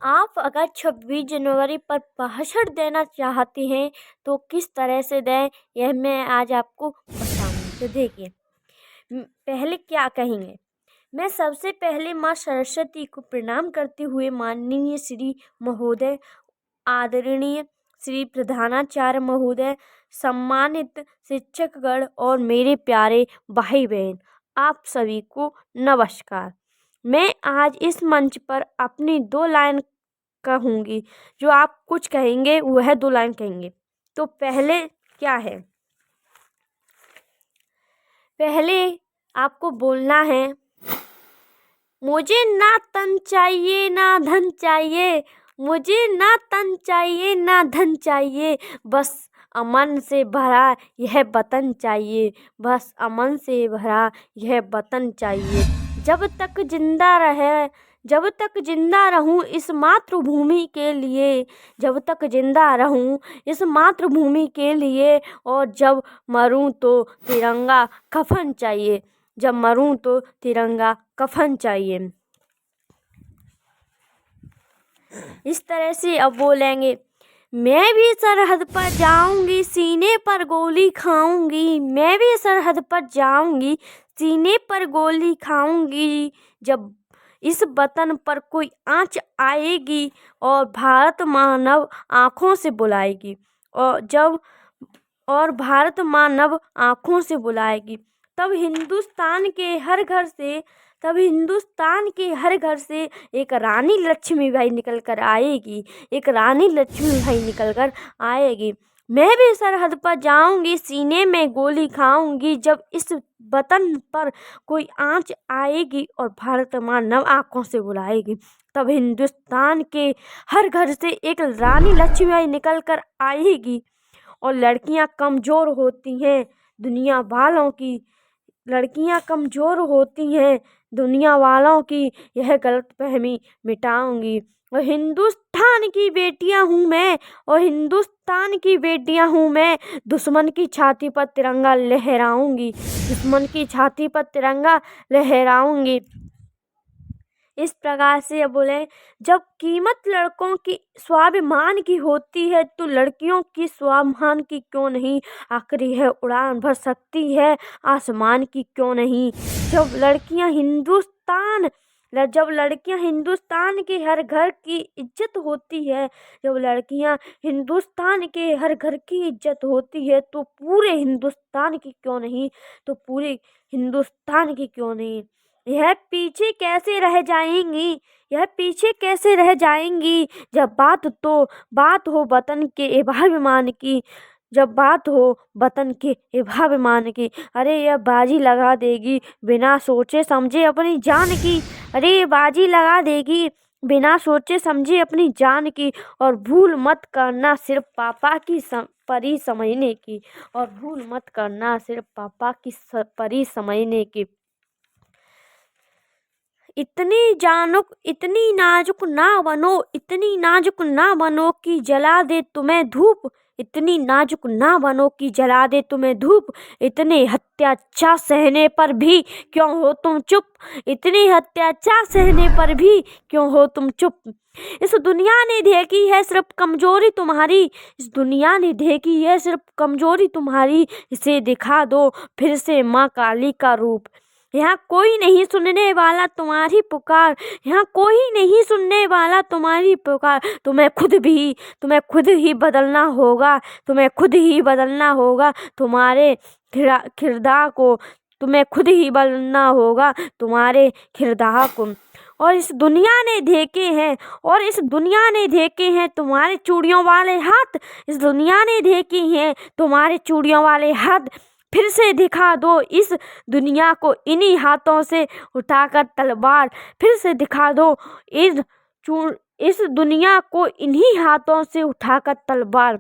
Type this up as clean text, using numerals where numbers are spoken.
आप अगर 26 जनवरी पर भाषण देना चाहते हैं तो किस तरह से दें, यह मैं आज आपको बताऊंगी। तो देखिए, पहले क्या कहेंगे। मैं सबसे पहले माँ सरस्वती को प्रणाम करते हुए माननीय श्री महोदय, आदरणीय श्री प्रधानाचार्य महोदय, सम्मानित शिक्षकगण और मेरे प्यारे भाई बहन, आप सभी को नमस्कार। मैं आज इस मंच पर अपनी 2 लाइन कहूँगी। जो आप कुछ कहेंगे वह 2 लाइन कहेंगे। तो पहले क्या है, पहले आपको बोलना है, मुझे ना तन चाहिए ना धन चाहिए, मुझे ना तन चाहिए ना धन चाहिए, बस अमन से भरा यह वतन चाहिए, बस अमन से भरा यह वतन चाहिए। जब तक जिंदा रहूं इस मातृभूमि के लिए, जब तक जिंदा रहूं इस मातृभूमि के लिए, और जब मरूं तो तिरंगा कफन चाहिए, जब मरूं तो तिरंगा कफन चाहिए। इस तरह से अब बोलेंगे, मैं भी सरहद पर जाऊंगी सीने पर गोली खाऊंगी, मैं भी सरहद पर जाऊंगी सीने पर गोली खाऊंगी, जब इस वतन पर कोई आँच आएगी और भारत माँ नव आँखों से बुलाएगी, और भारत माँ नव आँखों से बुलाएगी, तब हिंदुस्तान के हर घर से एक रानी लक्ष्मीबाई निकल कर आएगी, एक रानी लक्ष्मीबाई निकल कर आएगी। मैं भी सरहद पर जाऊंगी सीने में गोली खाऊंगी, जब इस वतन पर कोई आँच आएगी और भारत माँ नव आँखों से बुलाएगी, तब हिंदुस्तान के हर घर से एक रानी लक्ष्मीबाई निकल कर आएगी। और लड़कियां कमज़ोर होती हैं दुनिया वालों की, लड़कियां कमज़ोर होती हैं दुनिया वालों की, यह गलतफहमी मिटाऊंगी। और हिंदुस्तान की बेटियां हूँ मैं, और हिंदुस्तान की बेटियां हूँ मैं, दुश्मन की छाती पर तिरंगा लहराऊंगी, दुश्मन की छाती पर तिरंगा लहराऊंगी। इस प्रकार से अब बोले, जब कीमत लड़कों की स्वाभिमान की होती है तो लड़कियों की स्वाभिमान की क्यों नहीं, आखिरी है उड़ान भर सकती है आसमान की क्यों नहीं। जब लड़कियां हिंदुस्तान के हर घर की इज्जत होती है, जब लड़कियां हिंदुस्तान के हर घर की इज्जत होती है, तो पूरे हिंदुस्तान की क्यों नहीं, तो पूरे हिंदुस्तान की क्यों नहीं। यह पीछे कैसे रह जाएंगी, जब बात हो वतन के स्वाभिमान की, जब बात हो वतन के स्वाभिमान की। अरे यह बाजी लगा देगी बिना सोचे समझे अपनी जान की, अरे ये बाजी लगा देगी बिना सोचे समझे अपनी जान की। और भूल मत करना सिर्फ पापा की परी समझने की, और भूल मत करना सिर्फ पापा की परी समझने की। इतनी नाजुक ना बनो कि जला दे तुम्हें धूप, इतनी नाजुक ना बनो कि जला दे तुम्हें धूप, इतने अत्याचार सहने पर भी क्यों हो तुम चुप, इतने अत्याचार सहने पर भी क्यों हो तुम चुप। इस दुनिया ने देखी है सिर्फ कमजोरी तुम्हारी, इस दुनिया ने देखी है सिर्फ कमजोरी तुम्हारी, इसे दिखा दो फिर से माँ काली का रूप। यहाँ कोई नहीं सुनने वाला तुम्हारी पुकार, यहाँ कोई नहीं सुनने वाला तुम्हारी पुकार। तुम्हें खुद ही बदलना होगा, तुम्हें खुद ही बदलना होगा तुम्हारे किरदार को, तुम्हें खुद ही बदलना होगा तुम्हारे किरदार को। और इस दुनिया ने देखे हैं तुम्हारे चूड़ियों वाले हाथ, इस दुनिया ने देखे हैं तुम्हारे चूड़ियों वाले हाथ। फिर से दिखा दो इस दुनिया को इन्हीं हाथों से उठाकर तलवार, फिर से दिखा दो इस दुनिया को इन्हीं हाथों से उठाकर तलवार।